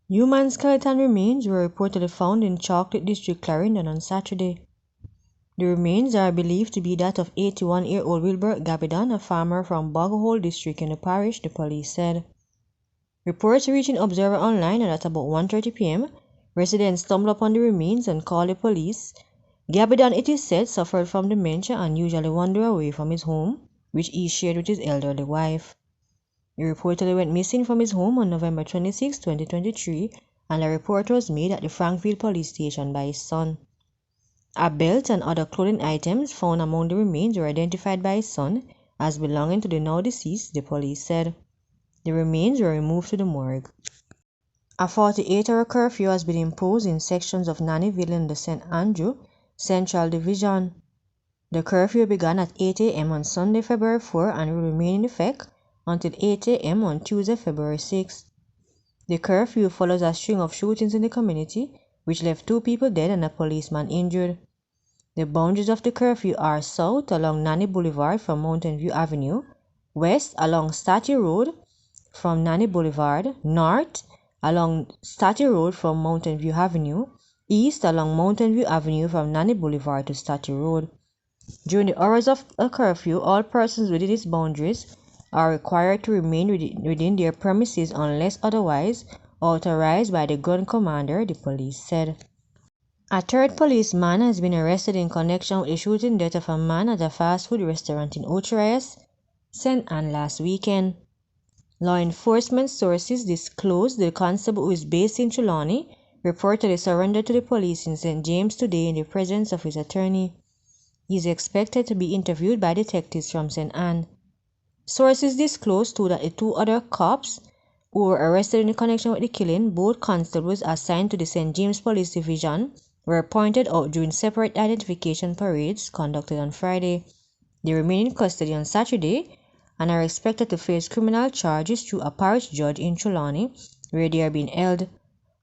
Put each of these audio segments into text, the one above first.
Human skeleton remains were reportedly found in Chocolate District, Clarendon on Saturday. The remains are believed to be that of 81-year-old Wilbert Gabidon, a farmer from Boghole District in the parish, the police said. Reports reaching Observer Online are at about 1:30 p.m. Residents stumbled upon the remains and called the police. Gabidon, it is said, suffered from dementia and usually wandered away from his home, which he shared with his elderly wife. He reportedly went missing from his home on November 26, 2023, and a report was made at the Frankfield police station by his son. A belt and other clothing items found among the remains were identified by his son as belonging to the now deceased, the police said. The remains were removed to the morgue. A 48-hour curfew has been imposed in sections of Nannyville in the St. Andrew Central Division. The curfew began at 8 a.m. on Sunday, February 4 and will remain in effect until 8 a.m. on Tuesday, February 6. The curfew follows a string of shootings in the community, which left 2 people dead and a policeman injured. The boundaries of the curfew are south along Nanny Boulevard from Mountain View Avenue, west along Staty Road from Nanny Boulevard, north along Staty Road from Mountain View Avenue, east along Mountain View Avenue from Nanny Boulevard to Staty Road. During the hours of a curfew, all persons within its boundaries are required to remain within their premises unless otherwise authorized by the gun commander, the police said. A third policeman has been arrested in connection with the shooting death of a man at a fast food restaurant in Ocherayes, St. Anne last weekend. Law enforcement sources disclosed the constable, who is based in Trelawney, reportedly surrendered to the police in St. James today in the presence of his attorney. He is expected to be interviewed by detectives from St. Anne. Sources disclosed too that the 2 other cops who were arrested in connection with the killing, both constables assigned to the St. James Police Division, were pointed out during separate identification parades conducted on Friday. They remain in custody on Saturday and are expected to face criminal charges through a parish judge in Trelawney, where they are being held.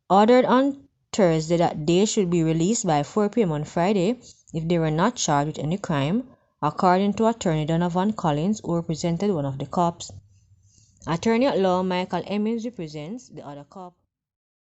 Ordered on Thursday that they should be released by 4 p.m. on Friday if they were not charged with any crime, according to Attorney Donovan Collins, who represented one of the cops. Attorney at law Michael Emmons represents the other cop.